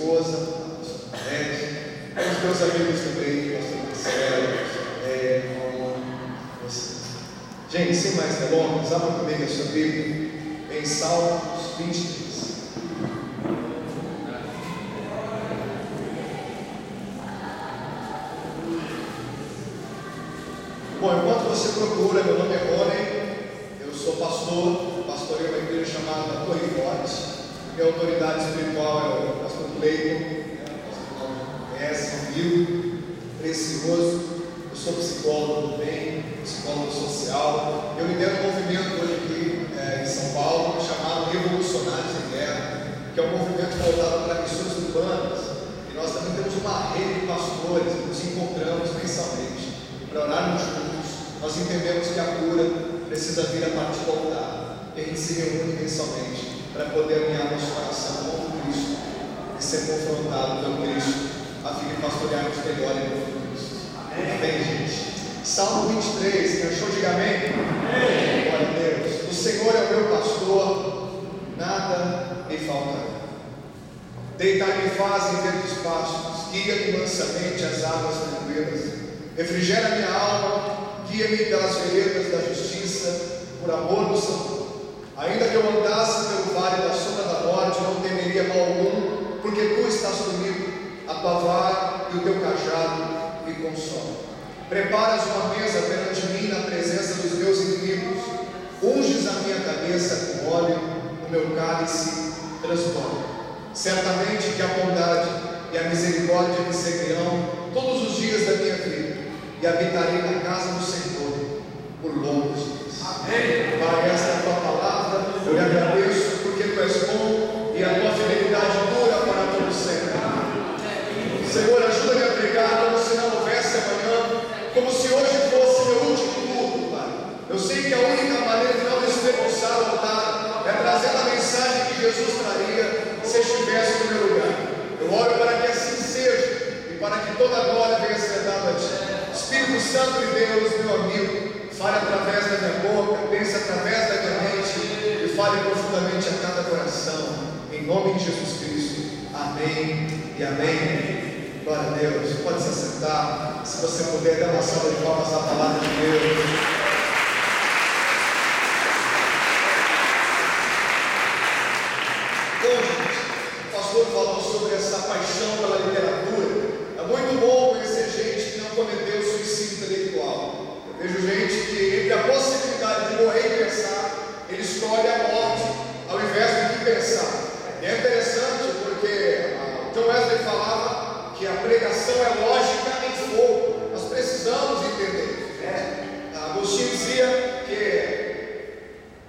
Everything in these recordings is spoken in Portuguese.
esposa, pastor Ed, os meus amigos também, pastor Marcelo, vocês. Gente, sem mais delongas, abra comigo a sua Bíblia em Salmos 23. Bom, enquanto você procura, meu nome é Rony, eu sou pastor, pastoreio uma igreja chamada Torre Forte. Minha autoridade espiritual é o pastor Cleiton, pastor conhece, amigo, precioso. Eu sou psicólogo também, psicólogo social. Eu lidero um movimento hoje aqui em São Paulo chamado Revolucionários em Guerra, que é um movimento voltado para missões urbanas. E nós também temos uma rede de pastores que nos encontramos mensalmente para orarmos juntos. Nós entendemos que a cura precisa vir a partir do altar, e a gente se reúne mensalmente para poder alinhar nosso coração com o Cristo e ser confrontado pelo Cristo, a fim de pastorearmos melhor em nome de Cristo. Amém, gente? Salmo 23, quem achou, diga amém. Amém. Glória a Deus. O Senhor é o meu pastor, nada me faltará. Deitar-me faz em verdes pastos, guia-me mansamente às águas tranquilas. Refrigera minha alma, guia-me pelas veredas da justiça, por amor do Senhor. Ainda que eu andasse pelo vale da sombra da morte, não temeria mal algum, porque tu estás comigo, a tua vara e o teu cajado me consolam. Preparas uma mesa perante mim na presença dos meus inimigos, unges a minha cabeça com óleo, o meu cálice transborda. Certamente que a bondade e a misericórdia me seguirão todos os dias da minha vida, e habitarei na casa do Senhor por longos dias. Amém. Pai, esta é a tua palavra, eu lhe agradeço porque tu és bom e a tua fidelidade dura para todo sempre. Senhor, ajuda-me a pregar como se não houvesse amanhã, como se hoje fosse meu último culto, Pai. Eu sei que a única maneira de não desperdiçar o altar é trazer a mensagem que Jesus traria se estivesse no meu lugar. Eu oro para que assim seja e para que toda a glória venha ser dada a ti. Espírito Santo de Deus, meu amigo, fale através da minha boca, pense através da minha mente e fale profundamente a cada coração, em nome de Jesus Cristo. Amém e amém. Glória a Deus. Pode se assentar. Se você puder, dar uma salva de palmas à palavra de Deus. Bom, gente, o pastor falou sobre essa paixão pela literatura. É muito bom conhecer gente que não cometeu suicídio intelectual. Eu vejo gente que, entre a possibilidade de morrer e pensar, ele escolhe a morte ao invés de pensar. E é interessante porque John Wesley falava que a pregação é lógica em fogo. Nós precisamos entender. Agostinho dizia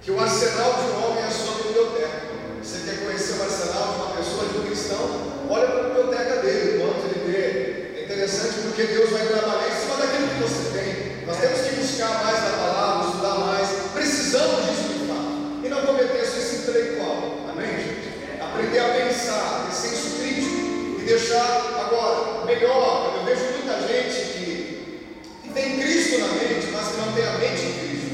que o arsenal de um homem é a sua biblioteca. Você quer conhecer o arsenal de uma pessoa, de um cristão? Olha para a biblioteca dele, quanto ele lê. É interessante porque Deus vai trabalhar em cima daquilo que você tem. Nós temos que buscar mais da palavra, estudar mais. Precisamos disso de fato. E não cometer suicídio intelectual. Amém, gente? Aprender a pensar, ter senso crítico e deixar agora melhor. Eu vejo muita gente que tem Cristo na mente, mas que não tem a mente em Cristo.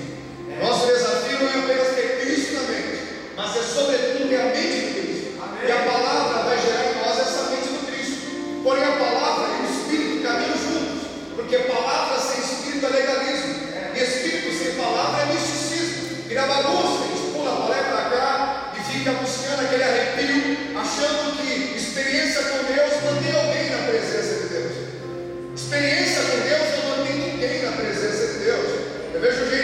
Nosso desafio não é apenas ter Cristo na mente, mas é sobretudo ter a mente em Cristo. Amém. E a palavra vai gerar em nós essa mente do Cristo. Porém a palavra e o Espírito caminham juntos, porque palavra sem Espírito é legalismo, e Espírito sem palavra é misticismo. Vira bagunça, a gente pula a bola para cá e fica buscando aquele arrepio, achando que experiência com Deus mantém alguém na presença de Deus. Experiência com Deus não mantém ninguém na presença de Deus. Eu vejo gente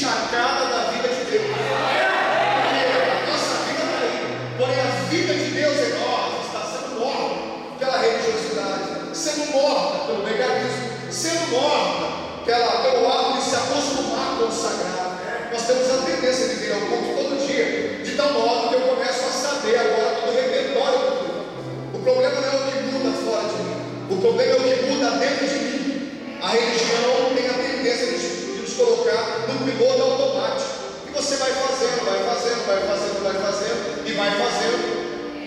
encharcada da vida de Deus. Porque a nossa vida está aí. Porém, a vida de Deus em nós está sendo morta pela religiosidade, sendo morta pelo legalismo, sendo morta pelo ato de se acostumar com o sagrado. Nós temos a tendência de vir ao culto todo dia, de tal modo que eu começo a saber agora todo o repertório do culto. O problema não é o que muda fora de mim, o problema é o que muda dentro de mim. A religião tem a tendência de nos colocar no piloto automático, e você vai fazendo, e vai fazendo,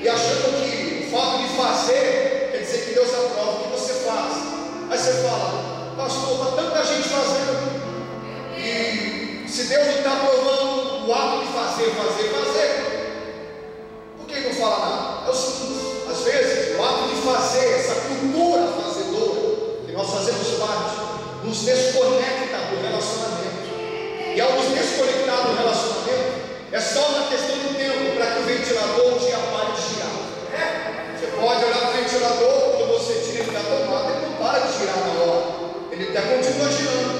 e achando que o fato de fazer quer dizer que Deus aprova o que você faz. Aí você fala: pastor, está tanta gente fazendo, e se Deus não está aprovando o ato de fazer, por que não fala nada? É o seguinte: às vezes o ato de fazer, essa cultura fazedora que nós fazemos parte, nos desconecta do relacionamento, e ao nos desconectar do relacionamento, é só uma questão de tempo para que o ventilador um dia pare de girar. Você pode olhar para o ventilador, quando você tira ele da tomada, ele não para de girar na hora, ele até continua girando,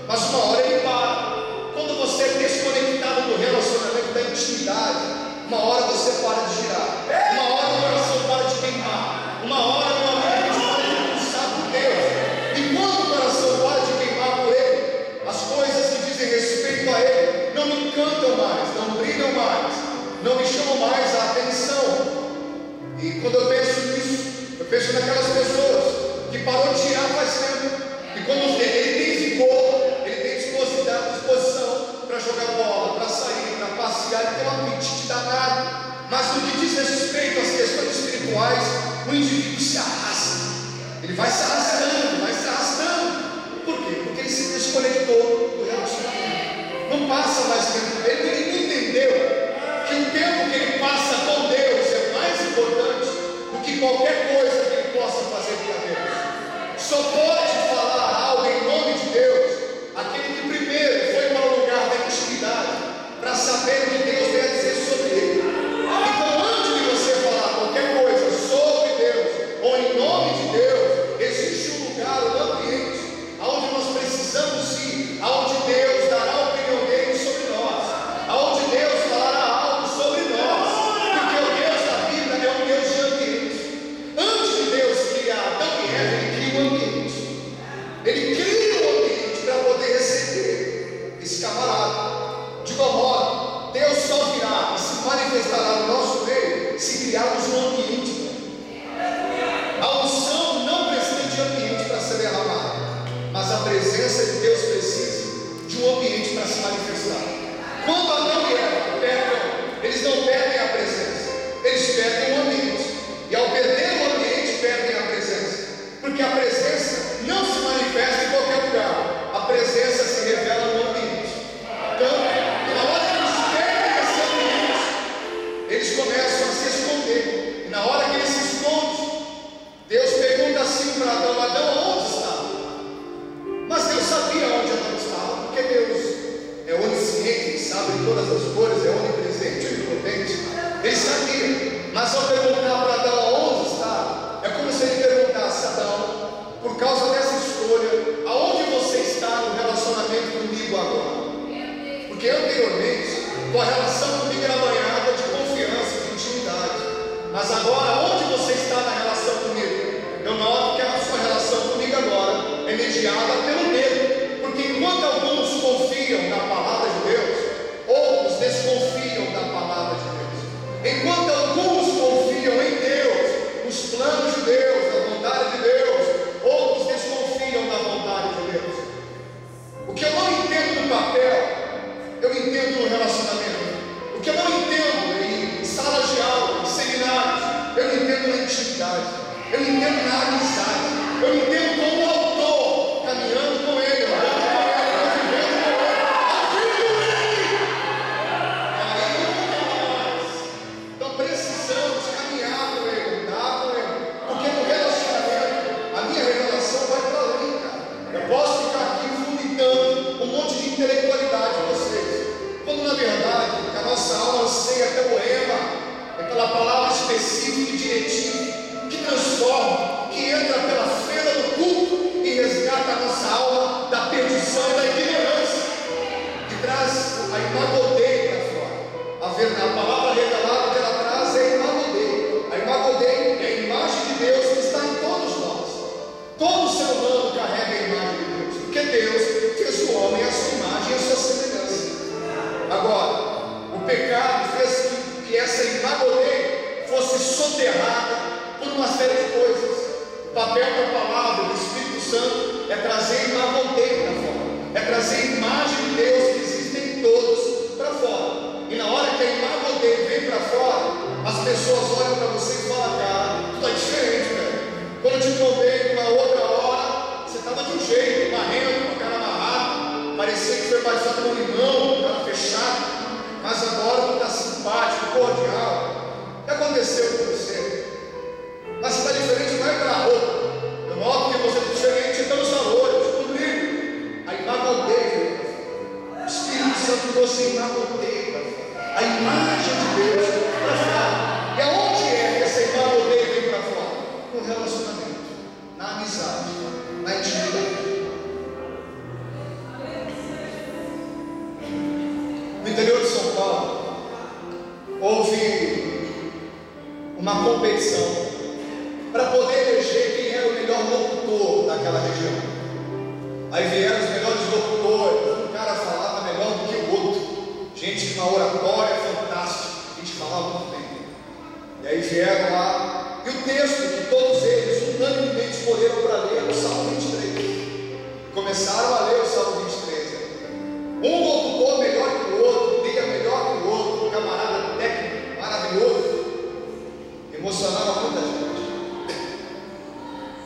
mas uma hora ele para. Quando você é desconectado do relacionamento, da intimidade, uma hora você para de girar, uma hora o coração para de queimar, uma hora meu amigo, a gente para de pulsar por Deus. E quando o coração para de queimar por Ele, as coisas que dizem respeito a Ele não me encantam mais, não brilham mais, não me chamam mais a atenção. E quando eu penso nisso, eu penso naquelas pessoas que parou de girar faz tempo, e quando ele tem vigor, ele tem disposição para jogar bola, para sair, para passear, ele tem um apetite danado. Mas no que diz respeito às questões espirituais, o indivíduo se arrasta, ele vai se arrastando. Por quê? Porque ele se desconectou do relacionamento, não passa mais tempo. Ele não entendeu que o tempo que ele passa com Deus é mais importante do que qualquer coisa que ele possa fazer para Deus. Só pode falar algo em nome de Deus aquele que primeiro foi para o lugar da intimidade, para saber o que Deus tem a dizer sobre ele. Então, antes de você falar qualquer coisa sobre Deus ou em nome de Deus, existe um lugar, um ambiente aonde nós precisamos ir, aonde Deus dará a opinião dele sobre nós, aonde Deus falará algo sobre nós, porque o Deus da Bíblia é um Deus de ambiente. Antes de Deus criar Adão e Eva, ele cria um ambiente, ele cria um ambiente para poder receber esse camarada. De igual modo, Deus só virá e se manifestará no nosso meio se criarmos um ambiente. A unção não precisa de ambiente para ser derramada, mas a presença de Deus precisa de um ambiente para se manifestar. Quando Adão e Eva pecam, eles não perdem a presença, eles perdem o ambiente, e ao perder o ambiente, perdem a presença, porque a presença não se manifesta em qualquer lugar, a presença se revela no ambiente. Então, na hora que eles perdem esse ambiente, eles começam a se esconder, e na hora que eles se escondem, Deus pergunta assim para Adão: Adão, onde está? Mas Deus sabia onde Adão estava, porque Deus é onisciente, Ele sabe de todas as coisas, é onipresente e onipotente. Ele sabia, mas ao perguntar para Adão onde está, é como se ele perguntasse: Adão, por causa dessa escolha, aonde você está no relacionamento comigo agora? Porque anteriormente, tua relação comigo era banhada de confiança, de intimidade, mas agora, onde você está na relação comigo? Eu noto que a sua relação comigo agora é mediada pelo medo, porque enquanto alguns confiam na palavra de Deus, outros desconfiam da palavra de Deus. Enquanto alguns confiam em Deus, nos planos de Deus, na vontade de Deus, outros desconfiam da vontade de Deus. O que eu não entendo no papel, eu entendo no relacionamento. O que eu não entendo em salas de aula, em seminários, eu entendo na intimidade. Eu entendo na amizade, eu entendo como o autor, caminhando com ele, andando com ele, convivendo com ele, então precisamos caminhar com ele, andar com ele, porque no relacionamento, a minha revelação vai para além, cara. Eu posso ficar aqui vomitando um monte de intelectualidade com vocês, quando na verdade a nossa alma anseia pelo rema, é pela palavra específica e diretiva, que transforma, que entra pela fenda do culto e resgata a nossa alma da perdição e da ignorância, que traz papel da palavra do Espírito Santo é trazer imagodeio para fora, é trazer a imagem de Deus que existe em todos para fora. E na hora que a imagodeio vem para fora, as pessoas olham para você e falam: cara, tu tá diferente, velho. Quando eu te trombei uma outra hora, você estava de um jeito, marrendo, com a cara amarrada, parecia que foi batizado com limão, cara fechado. Mas agora tu está simpático, cordial. O que aconteceu com você? Mas você está diferente, não é pela roupa. Eu noto que você está diferente pelos valores, pelo brilho. A imagodeio. O Espírito Santo trouxe imagodeio para fora. A imagem de Deus para fora. E aonde é que essa imagodeio vem para fora? No relacionamento, na amizade, na intimidade. No interior de São Paulo, houve uma competição para poder eleger quem era o melhor locutor daquela região. Aí vieram os melhores locutores, um cara falava melhor do que o outro, gente com uma oratória fantástica, a gente falava muito bem. E aí vieram lá, e o texto que todos eles unanimemente escolheram para ler era o Salmo 23. Começaram a ler o Salmo 23. Um locutor melhor que o outro, um dia melhor que o outro, um camarada técnico maravilhoso, emocionava muita gente.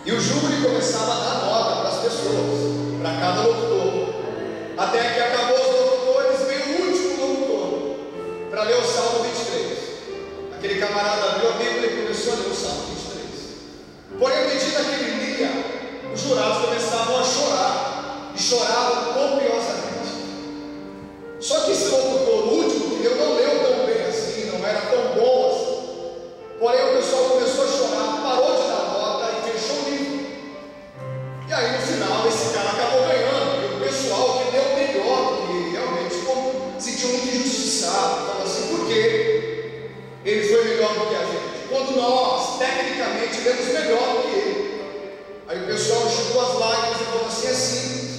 E o júri começava a dar nota para as pessoas, para cada locutor, até que acabou os locutores, veio o último locutor para ler o Salmo 23. Aquele camarada abriu a Bíblia e começou a ler o Salmo 23. Porém, à medida que ele lia, os jurados começavam a chorar, e choravam copiosamente. Só que esse locutor, o último que leu, não leu tão bem assim, não era tão bom assim. Porém, o pessoal começou a chorar, parou de dar nota e fechou o livro. E aí, no final, esse cara acabou ganhando. E o pessoal que deu melhor, que realmente ficou, sentiu muito injustiçado. Falou assim: por quê? Ele foi melhor do que a gente, quando nós, tecnicamente, lemos melhor do que ele. Aí o pessoal enxugou as lágrimas e falou assim: é simples.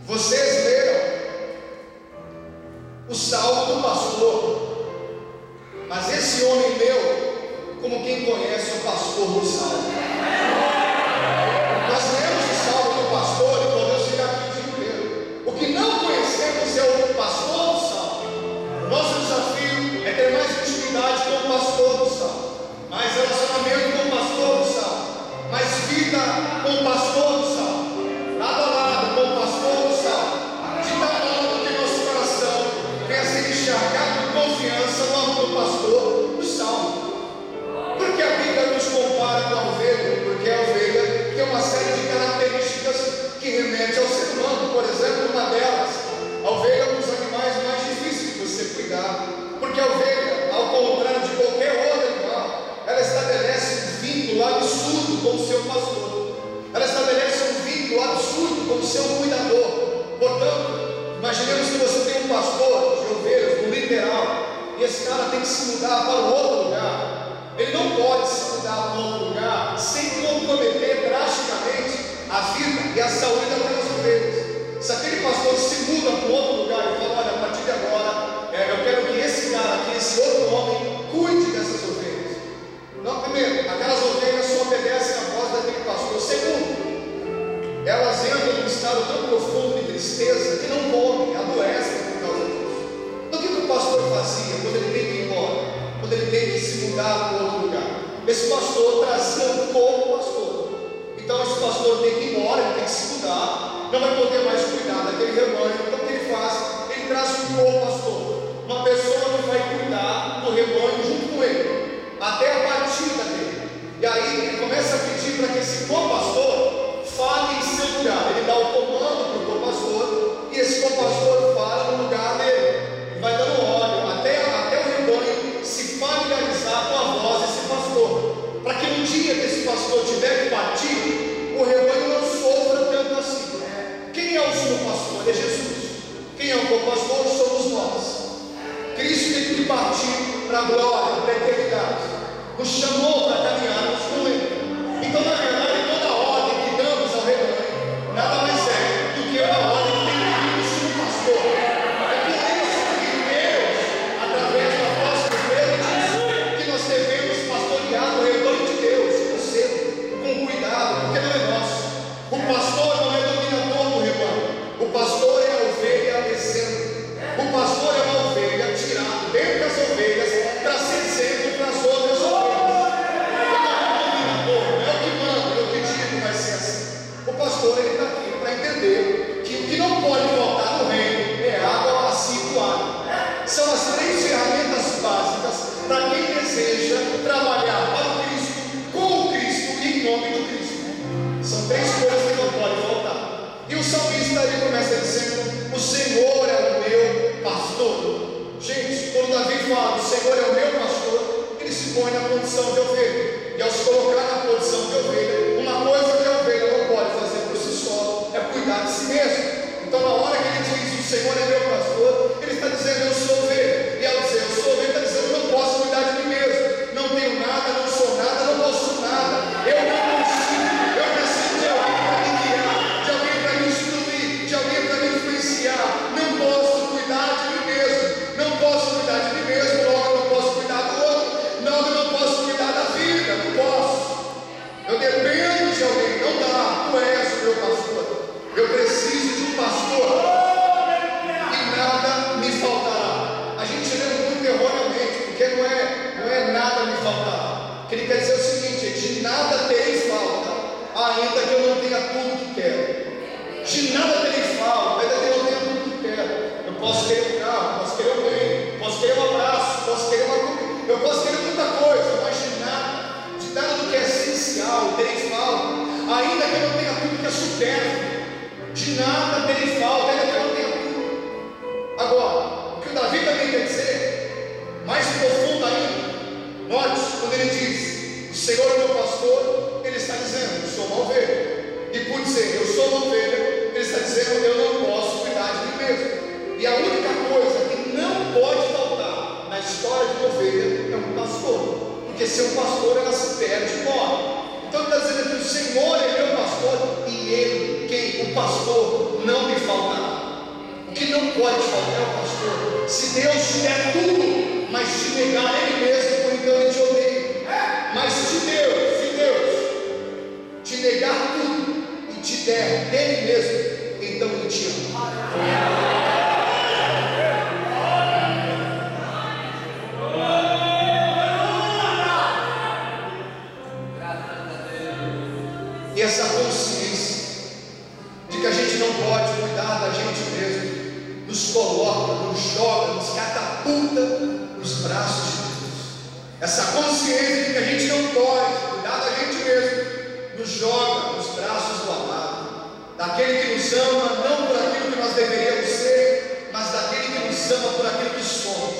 Vocês leram o salmo do pastor, mas esse homem leu como quem conhece o pastor do salmo. Nós lemos o salmo do pastor e podemos ficar aqui o dia inteiro. O que não conhecemos é o pastor do salmo. Nosso desafio é ter mais intimidade com o pastor do salmo, mais relacionamento com o pastor do salmo, mais vida com o pastor do salmo, lado a lado com o pastor do salmo, de tal modo que nosso coração venha ser encharcado de confiança no amor do pastor do salmo. Porque a Bíblia nos compara com a ovelha, porque a ovelha tem uma série de características que remete ao ser humano. Por exemplo, uma delas, a ovelha é um dos animais mais difíceis de você cuidar, porque a ovelha, ao contrário de qualquer outro animal, ela estabelece um vínculo absurdo com o seu pastor, ela estabelece um vínculo absurdo com o seu cuidador. Portanto, imaginemos que você tem um pastor de ovelhas, no literal, e esse cara tem que se mudar para um outro lugar. Ele não pode se mudar para um outro lugar sem comprometer drasticamente a vida e a saúde daquelas ovelhas. Se aquele pastor se muda para um outro lugar e fala: olha, a partir de agora, eu quero que esse cara aqui, esse outro homem, cuide dessas ovelhas. Não, primeiro, aquelas ovelhas só obedecem a voz daquele pastor. Segundo, elas entram num estado tão profundo de tristeza que não comem, adoecem por causa disso. Então o que o pastor fazia quando ele tem que ir embora, quando ele tem que se mudar para outro lugar? Esse pastor trazia um co-pastor. Então esse pastor tem que ir embora, ele tem que se mudar, não vai poder mais cuidar daquele rebanho. Então o que ele faz? Ele traz um co-pastor, uma pessoa que vai cuidar do rebanho junto com ele, até a partida dele. E aí ele começa a pedir para que esse co-pastor fale em seu lugar. Ele dá o comando para o co-pastor e esse co-pastor fala no lugar dele. Ele vai dando óleo até o rebanho se familiarizar com a voz desse pastor, para que no dia que esse pastor tiver que partir, o rebanho não sofra tanto assim. Quem é o seu pastor? É Jesus. Quem é o co-pastor? Somos nós. Cristo teve que partir para a glória, para a eternidade, nos chamou para caminharmos com Ele. Então, na verdade, toda a ordem que damos ao rebanho nada mais é do que uma ordem que tem Cristo no pastor. É por isso que Deus, através do apóstolo Pedro, diz que nós devemos pastorear o rebanho de Deus com zelo, com cuidado, porque o salmista ele começa dizendo: o Senhor é o meu pastor. Gente, quando Davi fala, o Senhor é o meu pastor, ele se põe na condição de ovelha. E ao se colocar na condição de ovelha, uma coisa que a ovelha não pode fazer por si só é cuidar de si mesmo. Então, na hora que ele diz, o Senhor é meu pastor, ele está dizendo, eu sou ovelha. E ao dizer, eu sou ovelha, está dizendo, eu não posso cuidar de mim mesmo. Não tenho nada, não sou nada, não posso nada. Eu não consigo. Eu preciso de alguém para me guiar, de alguém para me instruir, de alguém para me influenciar. Não posso cuidar de mim mesmo. Não posso cuidar de mim mesmo, logo eu não posso cuidar do outro. Logo eu não posso cuidar da vida, não posso. Eu dependo de alguém, não dá. Tu és o meu pastor. Eu preciso de um pastor e nada me faltará. A gente lê muito erroneamente, porque não é nada me faltará. Ele quer dizer o seguinte: de nada tereis falta, ainda que eu não tenha tudo que quero. De nada tereis falta, ainda que eu não tenha tudo que quero. Eu posso querer um carro, posso querer alguém, posso querer um abraço, posso querer uma comida, eu posso querer muita coisa, mas de nada do que é essencial tereis falta, ainda que eu não tenha tudo que é supérfluo. De nada tereis falta, ainda que eu não tenha tudo. Agora, o que o Davi também quer dizer, mais profundo ainda, note, quando ele diz, o Senhor é meu pastor, ele está dizendo, eu sou uma ovelha. E por dizer, eu sou uma ovelha, ele está dizendo, eu não posso cuidar de mim mesmo. E a única coisa que não pode faltar na história de uma ovelha é um pastor. Porque sem um pastor ela se perde e morre. Então ele está dizendo que o Senhor é meu pastor e ele, quem? O pastor, não me faltará. O que não pode faltar é o pastor. Se Deus te der tudo, mas te negar ele mesmo, então ele te odeia. Mas se Deus te negar tudo e te der dele mesmo, então ele te ama. E essa consciência de que a gente não pode cuidar da gente mesmo, nos coloca, nos joga, nos catapulta nos braços de Deus. Essa consciência de que a gente não pode cuidar da gente mesmo, nos joga nos braços do amado, daquele que nos ama, não por aquilo que nós deveríamos ser, mas daquele que nos ama por aquilo que somos,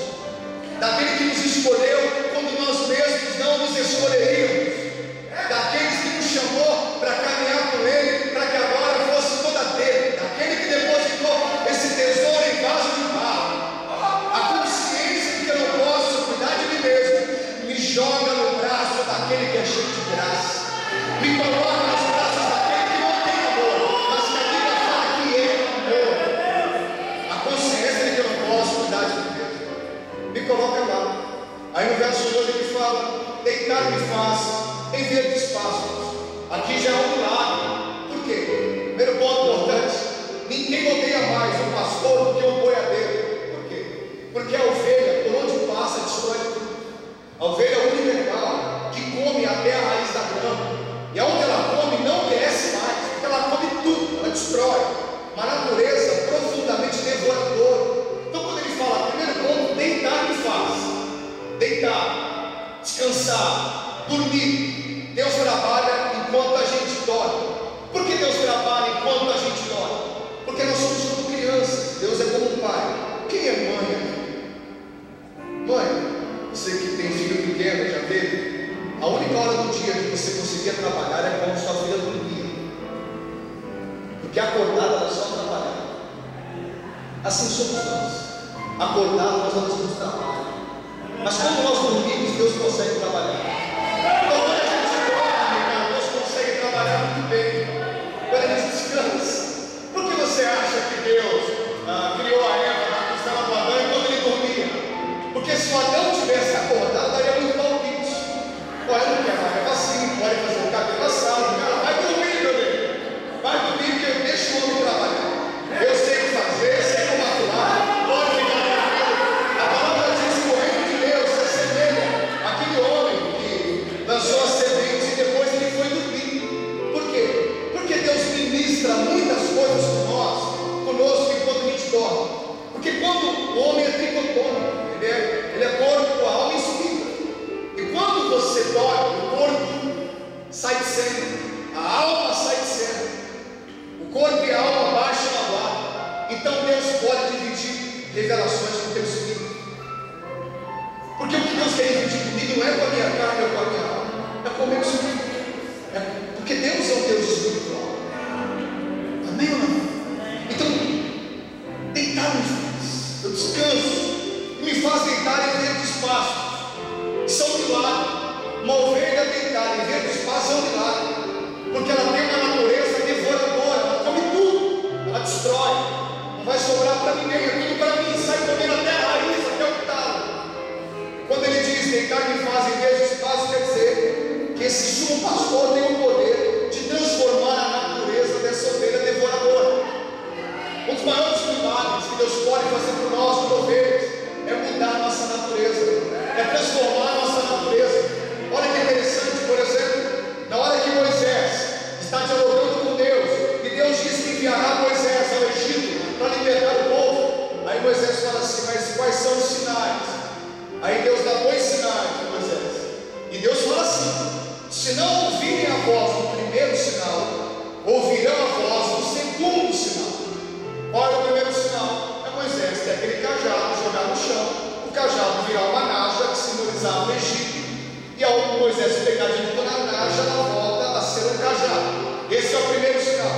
daquele que nos escolheu quando nós mesmos não nos escolheríamos, daqueles que nos chamou para caminhar com ele, para que agora fosse toda dele, daquele que depositou esse tesouro em vaso de barro. A consciência de que eu não posso cuidar de mim mesmo me joga no braço daquele que é cheio de graça, me coloca nos braços daquele que não tem amor, mas que a Bíblia fala que é amor. A consciência de que eu não posso cuidar de mim mesmo me coloca lá. Aí no verso 2 ele fala: deitar-me faz em verdes pastos. Aqui já é um milagre. Por quê? Primeiro ponto importante: ninguém odeia mais um pastor do que um boiadeiro. Por quê? Porque a ovelha, por onde passa, destrói tudo. A ovelha é o único animal que come até a raiz da grama, e aonde ela come não desce mais, porque ela come tudo, ela destrói. Uma natureza profundamente devoradora. Então quando ele fala, primeiro ponto, deitar me faz. Deitar, descansar, dormir. Deus trabalha enquanto a gente dorme. Por que Deus trabalha enquanto a gente dorme? Porque nós somos como crianças. Deus é como um pai. Quem é mãe aqui? Mãe, você que tem filho pequeno, já teve? A única hora do dia que você conseguia trabalhar é quando sua filha dormia. Porque acordada ela só trabalhava. Assim somos nós. Acordado nós não temos trabalho. Mas quando nós dormimos, Deus consegue trabalhar. Então quando a gente dorme, Deus consegue trabalhar muito bem. Quando a gente descansa. Por que você acha que Deus criou a Eva na costela do Adão enquanto ele dormia? Porque se o Adão tivesse acordado, daria muito palpite. Olha, não quer mais, é assim, pode fazer o cabelo assado. Cara, vai dormir, meu Deus. Vai dormir, porque eu deixo o homem trabalhar. Eu sei o que fazer, sei como atuar. Pode ficar tranquilo. A palavra diz que o reino de Deus se assemelha àquele homem que revelações com o teu espírito. Porque o que Deus quer dividir comigo não é com a minha carne ou com a minha alma, é com o meu espírito. Porque Deus é um Deus espiritual. Amém ou não? Então, deitar me faz, eu descanso, e me faz deitar em verdes pastos. Isso é um milagre. Uma ovelha deitar em verdes pastos é um milagre, porque ela tem uma natureza devoradora, ela come tudo, ela destrói, não vai sobrar para ninguém, é tudo para mim, sai comendo até a raiz, até o talo. Quando ele diz deitar me faz em verdes pastos, quer dizer que esse sumo pastor tem o poder de transformar a natureza dessa ovelha devoradora. Um dos maiores milagres que Deus pode fazer por nós, como ovelhas, é mudar a nossa natureza, é transformar a nossa natureza. Olha que interessante, por exemplo, na hora que Moisés está dialogando com Deus, e Deus diz que enviará Moisés ao Egito para libertar o povo. Aí Moisés fala assim: mas quais são os sinais? Aí Deus dá 2 sinais para Moisés, e Deus fala assim: se não ouvirem a voz do primeiro sinal, ouvirão a voz do segundo sinal. Qual é o primeiro sinal? É Moisés ter aquele cajado, jogar no chão, o cajado virar uma naja que simbolizava o Egito, e ao Moisés pegar de novo na naja, ela volta a ser um cajado. Esse é o primeiro sinal.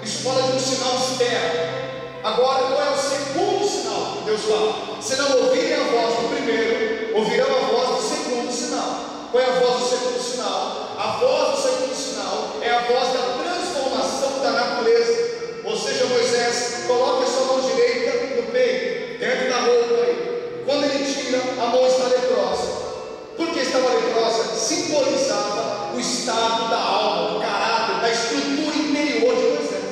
Isso fala de um sinal externo. Agora, qual é o segundo sinal que Deus fala? Se não ouvirem a voz do primeiro, ouvirão a voz do segundo sinal. Qual é a voz do segundo sinal? A voz do segundo sinal é a voz da transformação da natureza. Ou seja, Moisés coloca a sua mão direita no peito, dentro da roupa aí. Quando ele tira, a mão está leprosa. Por que estava leprosa? Simbolizava o estado da alma, do caráter, da estrutura interior de Moisés.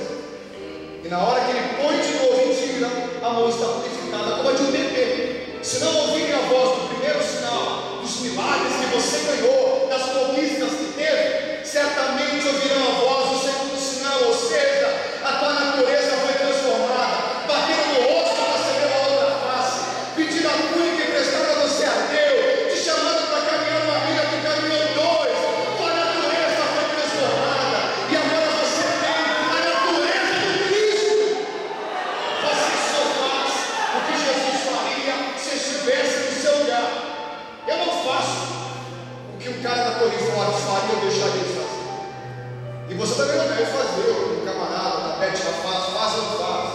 E na hora que ele põe de novo e tira, a mão está purificada como a de um bebê. Se não ouvirem a voz do primeiro sinal, dos milagres que você ganhou, das conquistas que teve, certamente ouvirão a voz do segundo sinal. Ou seja, a tua natureza foi transformada. Bateram no rosto para você ver a outra face, pedindo a túnica emprestada você a Deus, te chamando para caminhar uma vida que caminhou 2. Tua natureza foi transformada, e agora você tem a natureza do Cristo. Você só faz o que Jesus faria se estivesse no seu lugar. Eu não faço o que o cara da Torre Forte faria ou deixaria de fazer. E você também não deve fazer, o camarada da Bética faz ou não faz.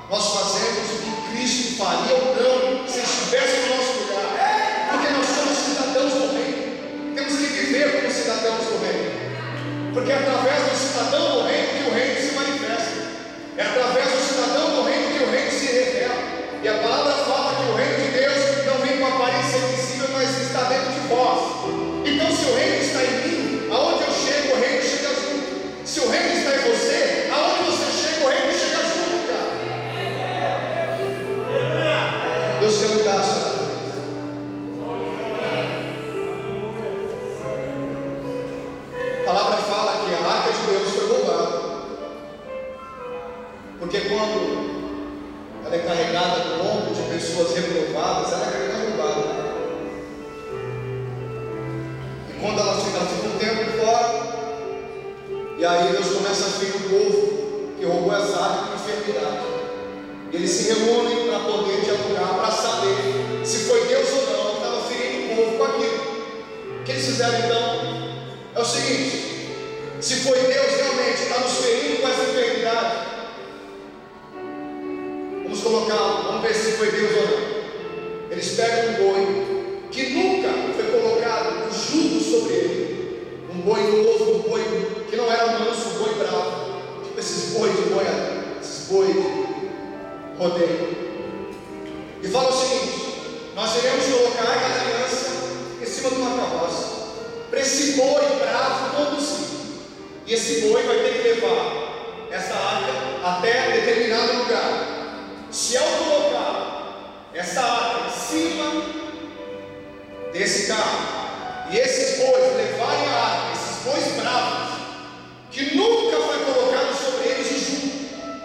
Nós fazemos o que Cristo faria ou não se estivesse no nosso lugar, porque nós somos cidadãos do reino. Temos que viver como cidadãos do reino, porque é através do cidadão do reino que o reino se manifesta, é através do cidadão do reino que o reino se revela. E a palavra fala que o reino de Deus não vem com aparência visível, mas está dentro de vós. Então, se o reino está em mim, aonde eu chego, o reino chega junto. Se o reino está em você, aonde você chega, o reino chega junto, cara. Deus quer mudar a sua vida. A palavra fala que a arca de Deus foi roubada, porque quando ela é carregada no ombro de pessoas reprovadas, ela é roubada. E quando ela fica um tempo fora, e aí Deus começa a ver o povo que roubou essa arca com enfermidade. Eles se reúnem para poder dialogar, para saber se foi Deus ou não que estava ferindo o povo com aquilo. O que eles fizeram então? É o seguinte: se foi Deus realmente que está nos ferindo com essa enfermidade, vamos ver se foi Deus ou não. Eles pegam um boi que nunca foi colocado o jugo sobre ele, um boi novo, um boi que não era manso, um boi bravo, tipo esses boi de rodeio, e fala o seguinte: nós iremos colocar a arca da aliança em cima de uma carroça, para esse boi bravo conduzir, e esse boi vai ter que levar essa arca até determinado lugar. Se eu colocar essa arca em cima desse carro, e esses bois levarem a arca, esses bois bravos, que nunca foi colocado sobre eles o jugo,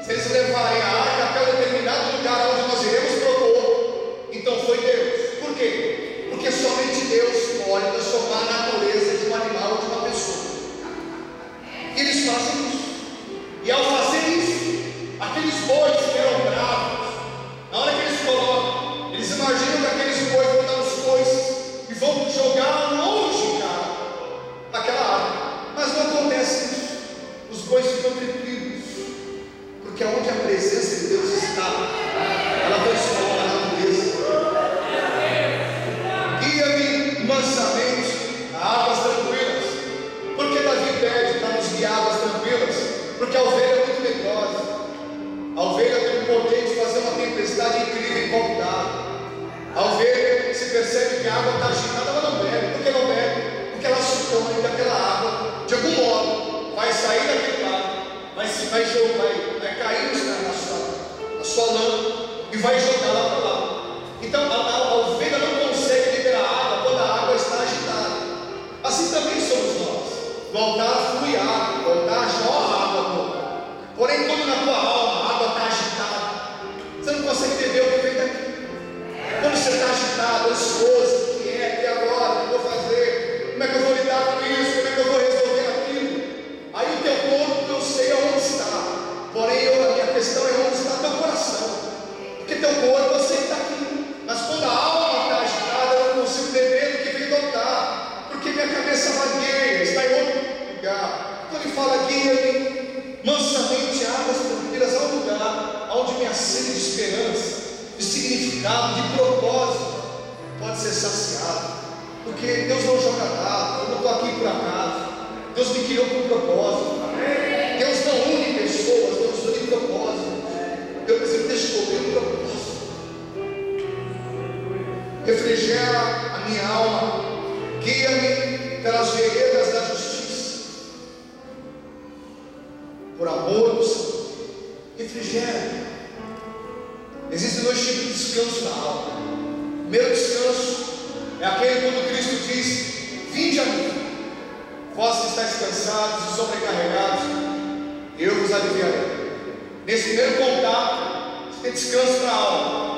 se eles levarem a arca até um determinado lugar onde nós iremos propor, então foi Deus. Por quê? Porque somente Deus pode transformar a natureza de um animal ou de uma pessoa. E eles fazem isso. E ao fazer isso, aqueles bois que eram bravos, na hora que eles colocam presença de Deus está, ela transforma a natureza. Guia-me mansamente a águas tranquilas. Porque Davi pede para nos guiar a águas tranquilas? Porque a ovelha é muito medrosa. A ovelha tem o poder de fazer uma tempestade incrível e voltar. A ovelha se percebe que a água está agitada, ela não bebe. Por que não bebe? Porque ela supõe que aquela água, de algum modo, vai sair daquele lado, vai cair na sua lã e vai jogar lá para lá. Então a ovelha não consegue liberar água quando a água está agitada. Assim também somos nós. No altar flui água, no altar jorra água. Porém, quando na tua alma a água está agitada, você não consegue entender o que vem daqui. Quando você está agitado, ansioso, o que é, e agora? O que eu vou fazer? Como é que eu vou lidar com isso? Como é que eu vou resolver aquilo? Aí o teu corpo, eu sei aonde está. Porém, a minha questão é onde está teu coração. Porque teu corpo, eu sei que está aqui. Mas quando a alma está agitada, eu não consigo beber do que vem do altar. Porque minha cabeça vagueia, está em outro lugar. Então ele fala, guia-me mansamente águas tranquilas ao lugar onde minha sede de esperança, de significado, de propósito pode ser saciado. Porque Deus não joga dado, eu não estou aqui por acaso. Deus me criou com propósito. Deus não une pessoas, Deus une propósito. Eu preciso descobrir o propósito. Refrigera a minha alma, guia-me pelas veredas da justiça, por amor do Senhor. Refrigera. Existem dois tipos de descanso na alma. O primeiro descanso é aquele quando Cristo diz: vinde a mim, vós que estáis cansados e sobrecarregados, eu vos aliviarei. Nesse primeiro contato, você tem descanso na alma.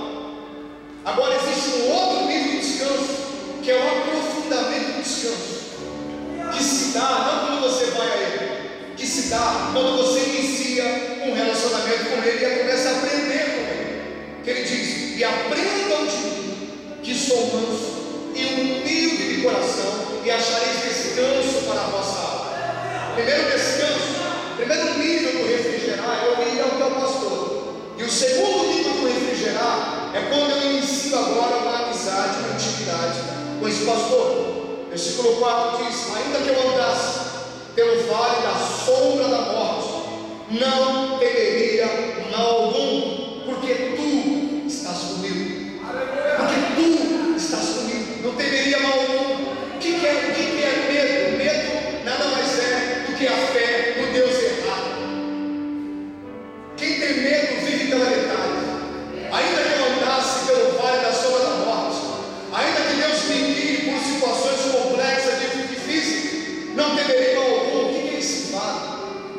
Agora existe um outro nível de descanso, que é o aprofundamento do descanso, que se dá não quando você vai a Ele, que se dá quando você inicia um relacionamento com Ele e começa a aprender com Ele. Que Ele diz: e aprendam de mim, que sou manso e humilde de coração, e achareis descanso para a vossa alma. Primeiro descanso, primeiro nível do refrigerar é eu ir ao teu pastor. E o segundo nível do refrigerar é quando eu inicio agora uma amizade, uma intimidade com esse pastor. Versículo 4 diz: ainda que eu andasse pelo vale da sombra da morte, não temeria mal algum, porque tu estás comigo. Porque tu estás comigo, não temeria mal algum. O que é medo? Medo nada mais é do que a fé no Deus errado. Quem tem medo vive pela metade. Ainda que eu andasse pelo vale da sombra da morte, ainda que Deus me guie por situações complexas e difíceis, não temerei mal algum. O que é esse vale?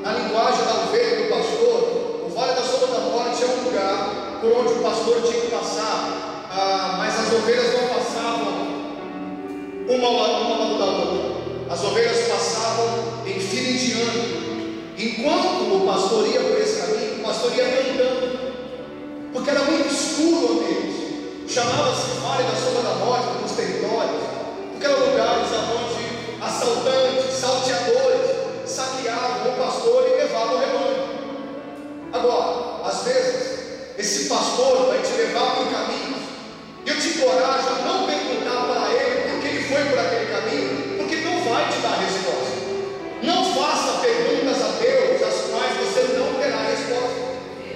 Na linguagem da ovelha do pastor, o vale da sombra da morte é um lugar por onde o pastor tinha que passar, mas as ovelhas não passavam uma ao lado da outra. As ovelhas passavam em fila indiana. Enquanto o pastor ia por esse caminho, o pastor ia cantando, porque era muito escuro o ambiente. Chamava-se Vale da Sombra da Morte nos territórios, porque eram lugares onde assaltantes, salteadores saqueavam o pastor e levavam o rebanho. Agora, às vezes, esse pastor vai te levar por caminhos, e eu te encorajo a não perguntar para ele por que ele foi por aquele caminho, porque não vai te dar resposta. Não faça perguntas a Deus às quais você não terá resposta.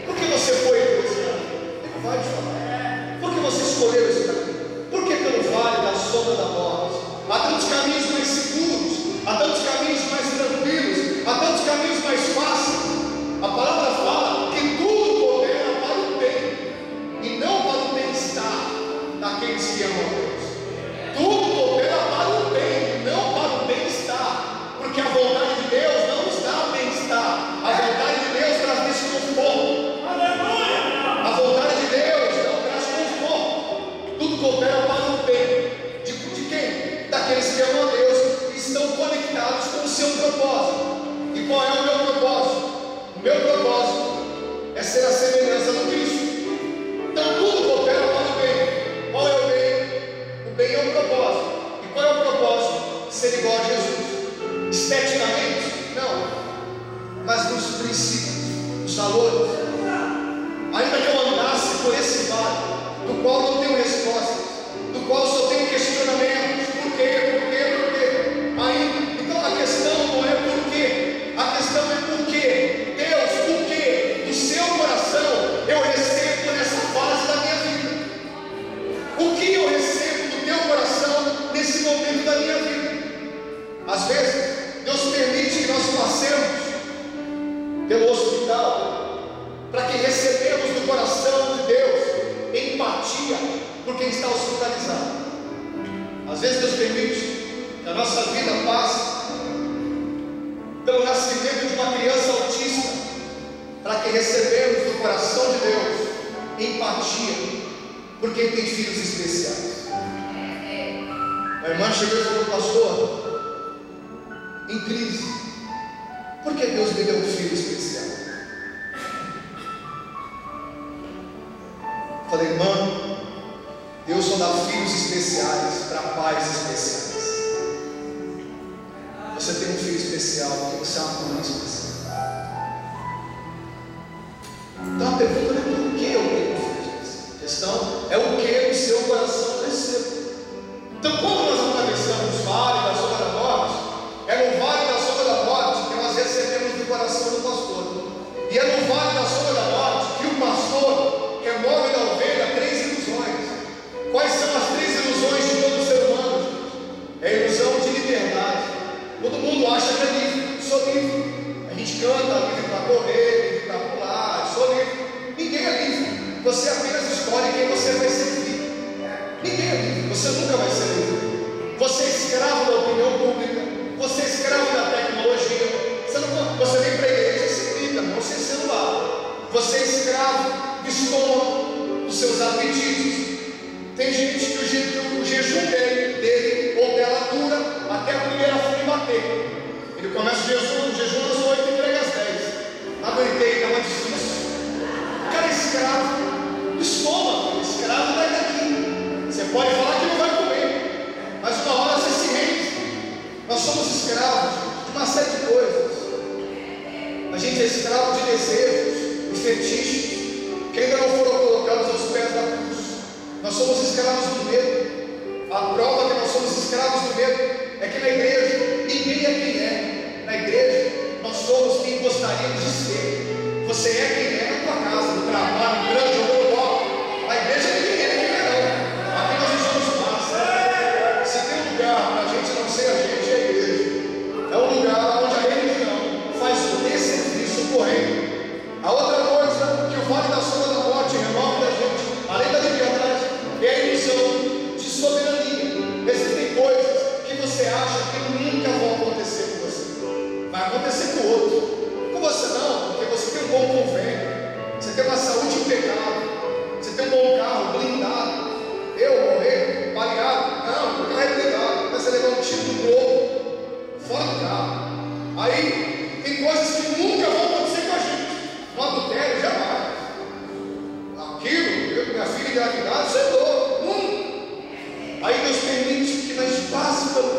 Por que você foi por esse caminho? Ele não vai te falar. Por que você escolheu esse caminho? Por que pelo vale da sombra da morte? Há tantos caminhos mais seguros, há tantos caminhos mais tranquilos, há tantos caminhos mais fáceis. A palavra fala que tudo coopera para o bem, e não para o bem-estar daqueles que amam. do qual não tenho respostas, do qual só tenho questionamentos. Por quê? Por quê? Por quê? Aí, então a questão não é por quê, a questão é por quê. Deus, o que do seu coração eu recebo nessa fase da minha vida? O que eu recebo do teu coração nesse momento da minha vida? Às vezes Deus permite que nós passemos pelo hospital para que recebamos do coração de Deus empatia por quem está hospitalizado. Às vezes Deus permite que a nossa vida passe pelo nascimento de uma criança autista, para que recebamos do coração de Deus empatia por quem tem filhos especiais. A irmã chegou e falou: pastor, em crise, por que Deus me deu um filho especial? Falei: irmã, Deus só dá filhos especiais para pais especiais. Você tem um filho especial porque você é uma mãe especial. Então a pergunta não é por que eu tenho um filho especial. A questão é o que o seu coração recebe. Então, quando nós atravessamos o vale da sombra da morte, é no vale da sombra da morte que nós recebemos do coração do pastor. E é no vale da sombra da morte que o pastor remove da ovelha 3 ilusões. Quais são as 3 ilusões de todo ser humano? É a ilusão de liberdade. Todo mundo acha que é livre. Sou livre. A gente canta livre para correr, livre para pular, sou livre. Ninguém é livre. Você apenas escolhe quem você vai servir. Ninguém é livre. Você nunca vai ser livre. Você é escravo da opinião pública. Você é escravo da tecnologia. Você vem para a igreja e se grita, não sem celular. Você é escravo do estômago, dos seus apetites. Tem gente que o jejum dele ou dela dura até a primeira fome bater. Ele começa o jejum às 8 e entrega às 10. Aguentei, estava difícil. O cara é escravo do estômago, escravo daqui. Você pode falar que não vai comer, mas uma hora você se rende. Nós somos escravos de uma série de coisas. A gente é escravo de desejos e fetiches que ainda não foram colocados aos pés da cruz. Nós somos escravos do medo. A prova que nós somos escravos do medo é que na igreja ninguém é quem é. Na igreja nós somos quem gostaríamos de ser. Você é quem é na tua casa, no trabalho, no grande ou no local. Na igreja ninguém é quem é não. Aqui nós não somos massa. Se tem um lugar para a gente não ser a gente, é a igreja. É um lugar onde a religião faz o desserviço correndo. A outra coisa que o vale da sombra da morte remove da gente, além da liberdade, é a ilusão de soberania. Existem coisas que você acha que nunca vão acontecer com você. Vai acontecer com o outro. Com você não, porque você tem um bom convênio, você tem uma saúde impecável, você tem um bom carro blindado. Eu morrer, baleado? Não, o carro é blindado. Mas você levar um tiro no globo, fora do carro. Aí tem coisas que nunca vão acontecer com a gente. No adultério, jamais. Aquilo, eu com minha filha engravidada, você é louco. Aí Deus permite que nós passemos pelo